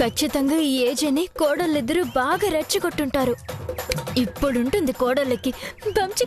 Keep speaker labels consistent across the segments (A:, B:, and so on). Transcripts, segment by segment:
A: ఖచ్చితంగా ఈ ఏజని కోడళ్ళిద్దరూ బాగా రెచ్చగొట్టుంటారు. ఇప్పుడుంటుంది కోడళ్ళకి బంచి.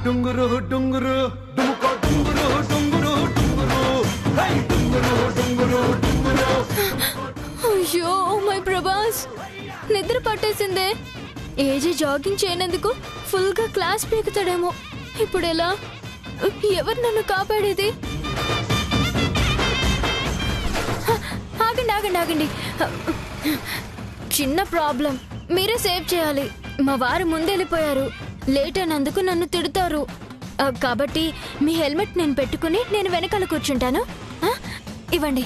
B: డుంగురు డుంగురు డుముకో డుంగురు డుంగురు డుంగురు హై డుంగురు డుంగురు డుంగురు.
A: అయ్యో మై ప్రభాస్, నిద్ర పట్టేసిందే. ఏజీ జాగింగ్ చేయనందుకు ఫుల్ గా క్లాస్ పీకుతాడేమో. ఇప్పుడు ఎలా? ఎవరు నన్ను కాపాడేది? ఆగండి ఆగండి ఆగండి, చిన్న ప్రాబ్లం. మీరే సేవ్ చేయాలి. మా వారు ముందెళ్ళిపోయారు. లేట్ అయినందుకు నన్ను తిడతారు. కాబట్టి మీ హెల్మెట్ నేను పెట్టుకుని నేను వెనకాల కూర్చుంటాను. ఇవ్వండి.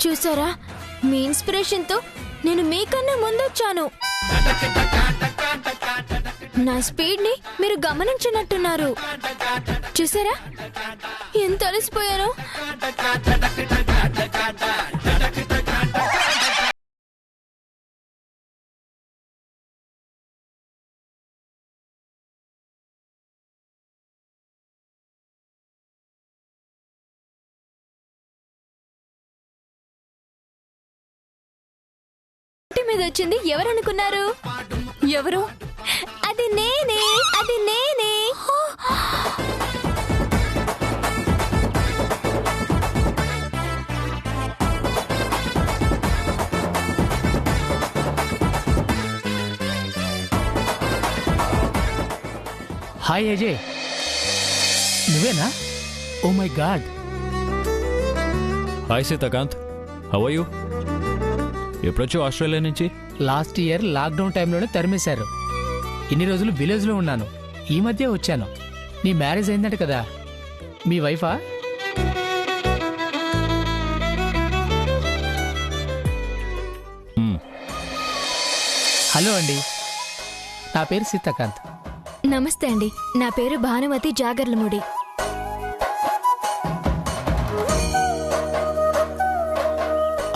A: చూసారా, మీ ఇన్స్పిరేషన్ తో నేను మీకన్నా ముందొచ్చాను. నా స్పీడ్ ని మీరు గమనించినట్టున్నారు. చూసారా ఎంత అలసిపోయాను. మీద వచ్చింది ఎవరనుకున్నారు? ఎవరు? అది నేనే, అది నేనే.
C: హాయ్ అజయ్, నువ్వేనా? Oh my god.
D: Hi Sitakant, how are you? ఎప్పుడొచ్చావు ఆస్ట్రేలియా నుంచి?
C: లాస్ట్ ఇయర్ లాక్డౌన్ టైంలోనే తరిమేశారు. ఇన్ని రోజులు విలేజ్లో ఉన్నాను. ఈ మధ్య వచ్చాను. నీ మ్యారేజ్ అయిందంట కదా, మీ వైఫా? హలో అండి, నా పేరు సీతాకాంత్.
A: నమస్తే అండి, నా పేరు భానుమతి జాగర్లముడి.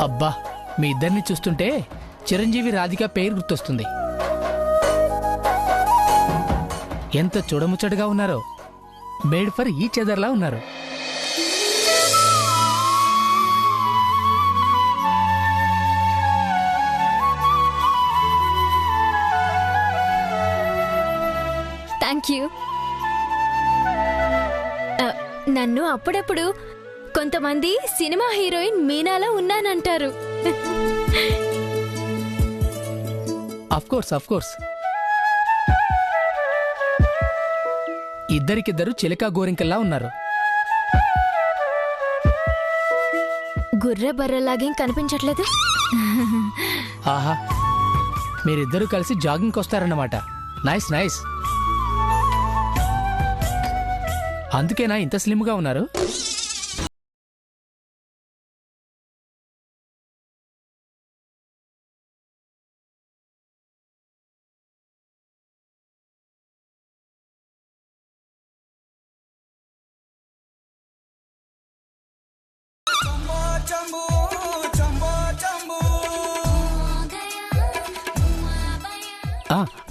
C: అబ్బా, మీ ఇద్దరిని చూస్తుంటే చిరంజీవి రాధిక పేరు గుర్తొస్తుంది. ఎంత చూడముచ్చటగా ఉన్నారో. మేడ్ ఫర్ ఈచ్ అదర్లా ఉన్నారు.
A: Thank you. నన్ను అప్పుడప్పుడు కొంతమంది సినిమా హీరోయిన్ మీనాలో ఉన్నానంటారు.
C: Of course. ఇద్దరికిద్దరు చిలకా గోరింకల్లా ఉన్నారు.
A: గుర్రె బర్రెలాగేం కనిపించట్లేదు.
C: ఆహా, మీరిద్దరూ కలిసి జాగింగ్కి వస్తారన్నమాట. Nice nice. అందుకేనా ఇంత స్లిమ్గా ఉన్నారు?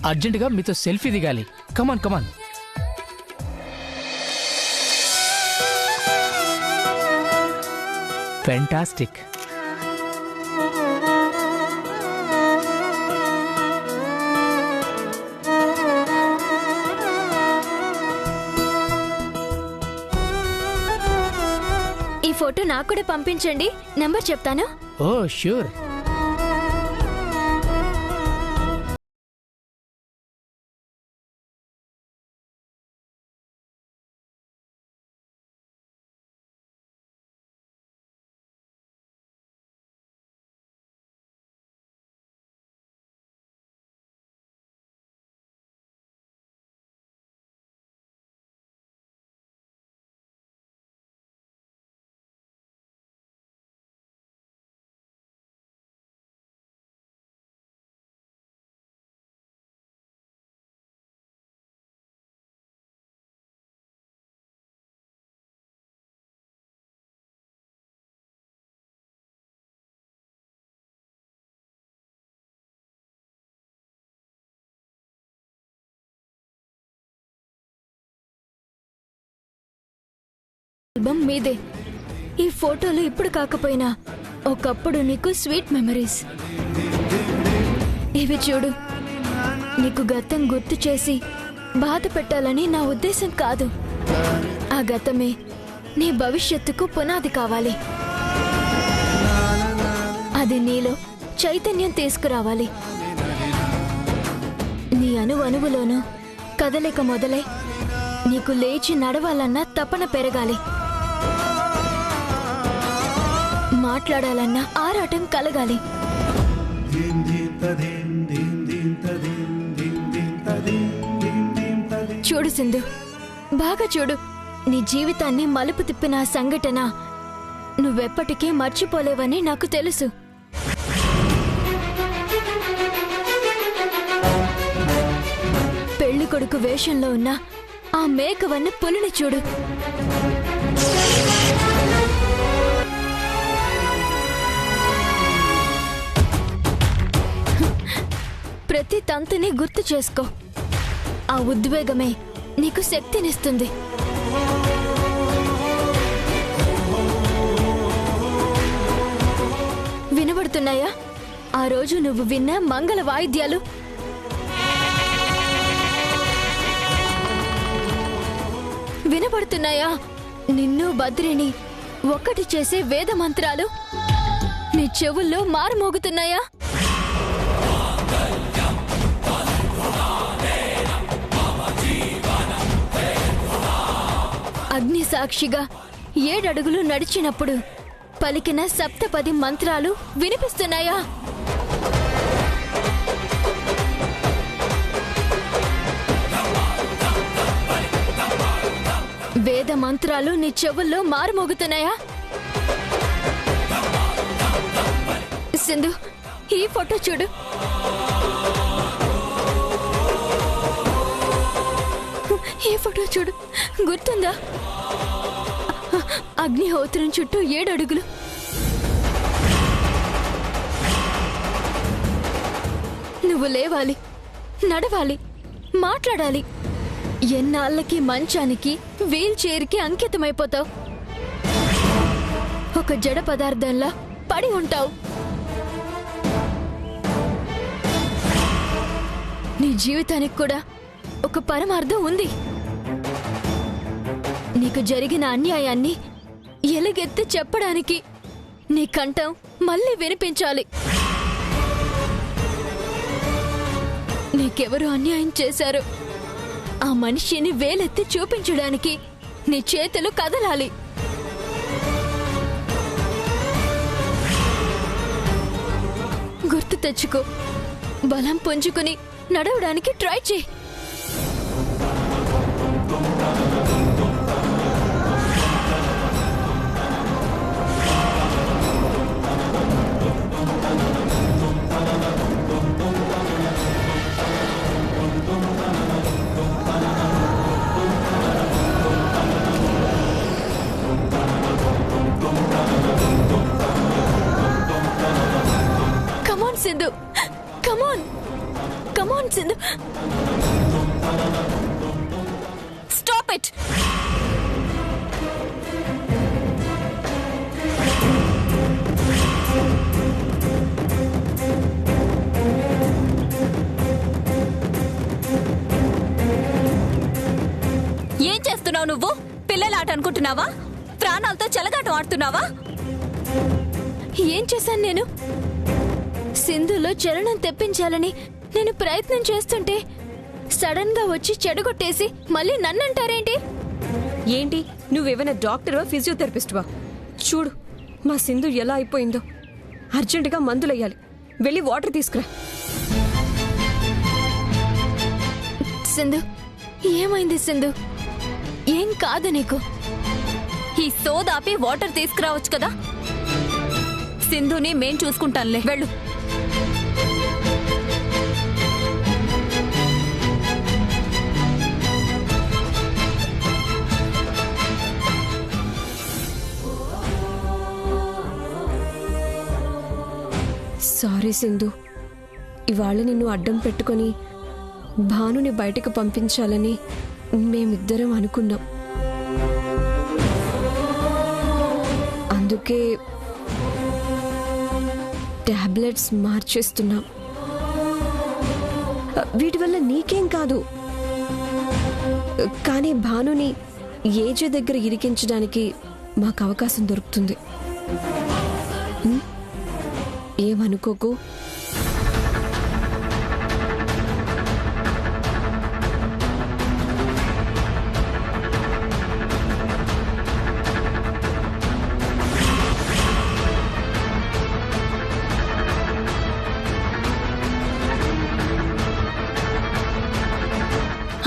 C: అర్జెంటుగా మీతో సెల్ఫీ దిగాలి. కమాన్ కమాన్. ఫెంటాస్టిక్.
A: ఈ ఫోటో నాకు కూడా పంపించండి, నంబర్ చెప్తాను.
C: ఓ ష్యూర్.
A: ఆల్బమ్ మీదే. ఈ ఫోటోలు ఇప్పుడు కాకపోయినా ఒకప్పుడు నీకు స్వీట్ మెమరీస్. ఇవి చూడు, నీకు గతం గుర్తు చేసి బాధ పెట్టాలని నా ఉద్దేశం కాదు. ఆ గతమే నీ భవిష్యత్తుకు పునాది కావాలి. అది నీలో చైతన్యం తీసుకురావాలి. నీ అణువణువులోనూ కదలిక మొదలై నీకు లేచి నడవాలన్న తపన పెరగాలి. మాట్లాడాలన్న ఆరాటం కలగాలి. చూడు సింధు, బాగా చూడు. నీ జీవితాన్ని మలుపు తిప్పిన ఆ సంఘటన నువ్వెప్పటికీ మర్చిపోలేవని నాకు తెలుసు. పెళ్లి కొడుకు వేషంలో ఉన్న ఆ మేకవన్న పులిని చూడు. ప్రతి తంతుని గుర్తు చేసుకో. ఆ ఉద్వేగమే నీకు శక్తినిస్తుంది. వినబడుతున్నాయా ఆ రోజు నువ్వు విన్న మంగళ వాయిద్యాలు? వినబడుతున్నాయా నిన్ను బద్రిని ఒక్కటి చేసే వేద మంత్రాలు? నీ చెవుల్లో మారుమోగుతున్నాయా? అగ్ని సాక్షిగా 7 అడుగులు నడిచినప్పుడు పలికిన సప్తపది మంత్రాలు వినిపిస్తున్నాయా? వేద మంత్రాలు నీ చెవుల్లో మారుమోగుతున్నాయా? సింధు, ఈ ఫోటో చూడు. ఈ ఫోటో చూడు, గుర్తుందా? అగ్నిహోత్రం చుట్టూ 7 అడుగులు. నువ్వు లేవాలి, నడవాలి, మాట్లాడాలి. ఎన్నాళ్ళకి మంచానికి, వీల్ చైర్కి అంకితమైపోతావు. ఒక జడ పదార్థంలా పడి ఉంటావు. నీ జీవితానికి కూడా ఒక పరమార్థం ఉంది. నీకు జరిగిన అన్యాయాన్ని ఎలుగెత్తి చెప్పడానికి నీ కంఠం మళ్ళీ వినిపించాలి. నీకెవరు అన్యాయం చేశారో ఆ మనిషిని వేలెత్తి చూపించడానికి నీ చేతులు కదలాలి. గుర్తు తెచ్చుకో. బలం పుంజుకుని నడవడానికి ట్రై చేయి. Come on, Sindhu. Come on. Come on. Come on Sindhu, stop it. ఏం చేస్తున్నావు నువ్వు? పిల్లల ఆట అనుకుంటున్నావా? ప్రాణాలతో చెలగాట ఆడుతున్నావా? ఏం చేశాను నేను? సింధులో చలనం తెప్పించాలని నేను ప్రయత్నం చేస్తుంటే సడన్ గా వచ్చి చెడగొట్టేసి మళ్ళీ నన్నంటారేంటి?
E: ఏంటి నువ్వేమైనా డాక్టర్వా ఫిజియోథెరపిస్ట్వా? చూడు మా సింధు ఎలా అయిపోయిందో. అర్జెంటుగా మందులెయ్యాలి. వెళ్ళి వాటర్ తీసుకురా.
A: సింధు, ఏమైంది సింధు? ఏం కాదు నీకు. ఈ సోదాపి వాటర్ తీసుకురావచ్చు కదా. సింధుని మేం చూసుకుంటానులే, వెళ్ళు.
E: సారీ సింధు, ఇవాళ నిన్ను అడ్డం పెట్టుకొని భానుని బయటకు పంపించాలని మేమిద్దరం అనుకున్నాం. అందుకే టాబ్లెట్స్ మార్చేస్తున్నాం. వీటి వల్ల నీకేం కాదు, కానీ భానుని ఏజే దగ్గర ఇరికించడానికి మాకు అవకాశం దొరుకుతుంది. ఏమనుకోకు.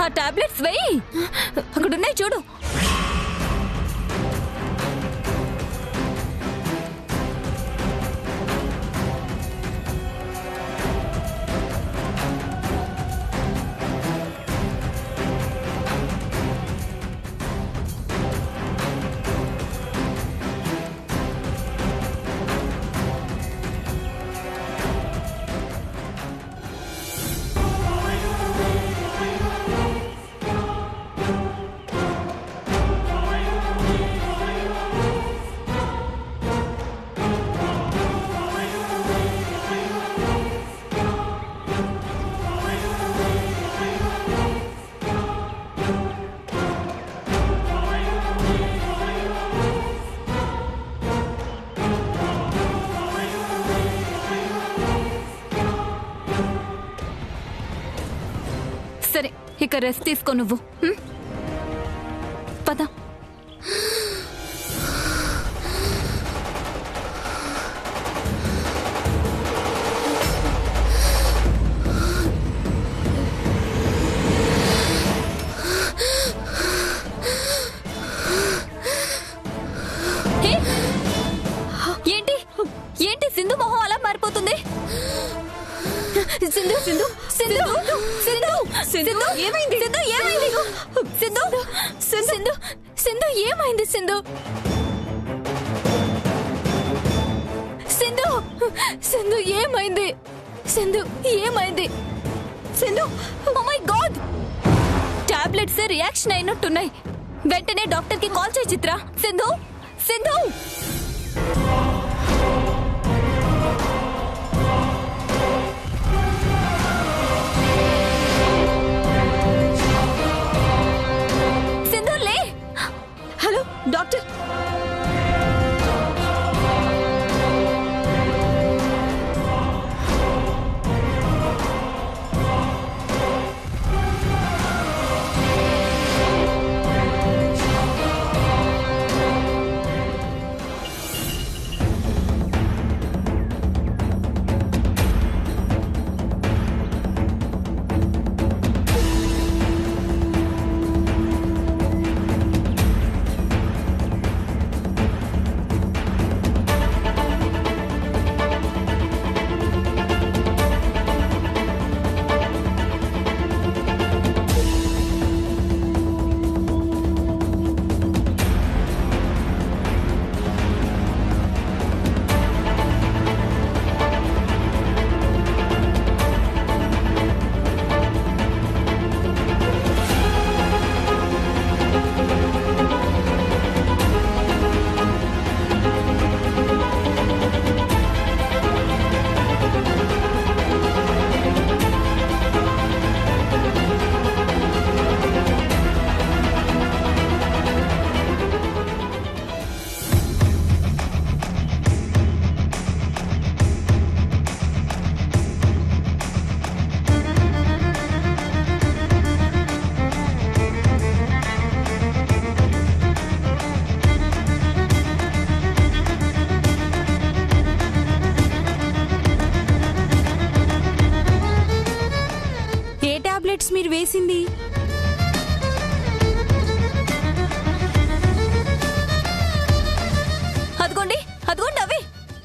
A: ఆ టాబ్లెట్స్ వెయ్యి, అక్కడున్నాయి చూడు. సరే, ఇక రెస్ట్ తీసుకో నువ్వు. పద. ఏంటి ఏంటి సింధు మొహం అలా మారిపోతుంది? సింధు సింధు సింధు సింధు సింధు ఏమైంది? సింధు ఏమైంది? సింధు సింధు సింధు ఏమైంది? సింధు సింధు సింధు ఏమైంది? సింధు ఏమైంది? Sindhu, oh my god, tablets reaction అయినట్టున్నాయి. వెంటనే డాక్టర్ కి కాల్ చేయి చిత్ర. సింధు సింధు
E: డాక్టర్,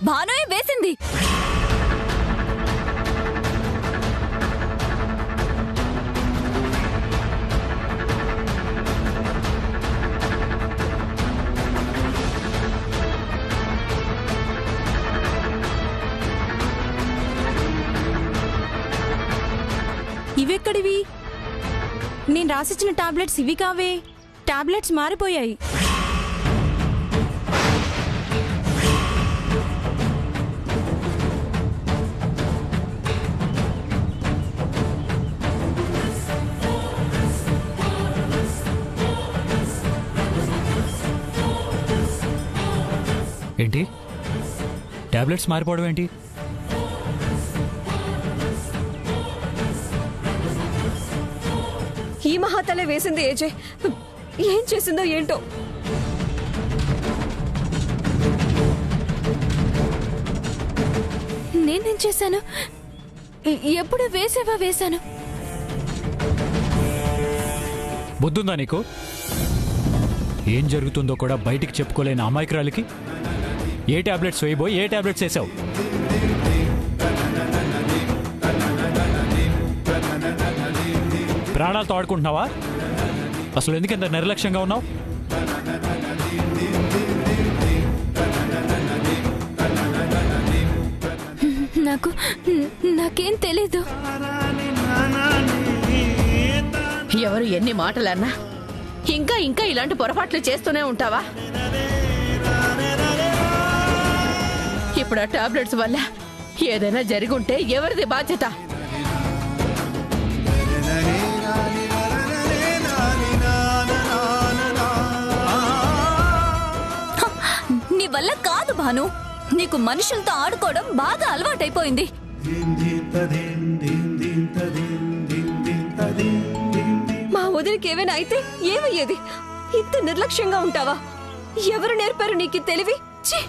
A: భానుయే వేసింది.
F: ఇవెక్కడివి? నేను రాసిచ్చిన టాబ్లెట్స్ ఇవి కావే. టాబ్లెట్స్ మారిపోయాయి.
D: ఏంటి టాబ్లెట్స్ మారిపోవడం ఏంటి?
E: ఈ మహాతలే వేసింది ఏజే. ఏం చేసిందో ఏంటో.
A: నేనేం చేశాను? ఎప్పుడు వేసాను.
D: బుద్ధుందా నీకు? ఏం జరుగుతుందో కూడా బయటికి చెప్పుకోలేని అమాయకురాలికి ఏ టాబ్లెట్స్ వేయబోయి ఏ టాబ్లెట్స్ వేసావు? ప్రాణాలతో ఆడుకుంటున్నావా? అసలు ఎందుకు ఇంత నిర్లక్ష్యంగా ఉన్నావు?
A: నాకేం తెలీదు.
G: ఎవరు ఎన్ని మాటలన్నా ఇంకా ఇంకా ఇలాంటి పొరపాట్లు చేస్తూనే ఉంటావా? ఇప్పుడు ఆ టాబ్లెట్స్ వల్ల ఏదైనా జరిగుంటే ఎవరిది బాధ్యత?
A: నీ వల్ల కాదు భాను. నీకు మనుషులతో ఆడుకోవడం బాగా అలవాటైపోయింది.
E: మా వదిలికి ఏమైనా అయితే ఏమయ్యేది? ఇంత నిర్లక్ష్యంగా ఉంటావా? ఎవరు నేర్పారు నీకు ఈ తెలివి? ఛీ!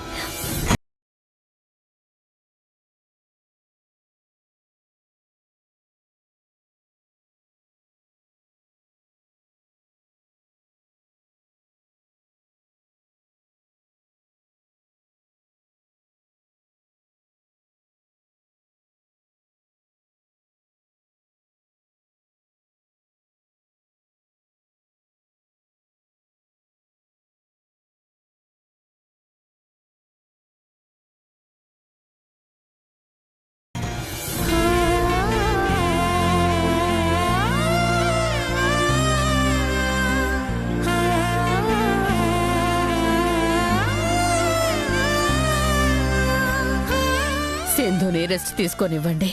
G: సింధుని రెస్ట్ తీసుకొనివ్వండి.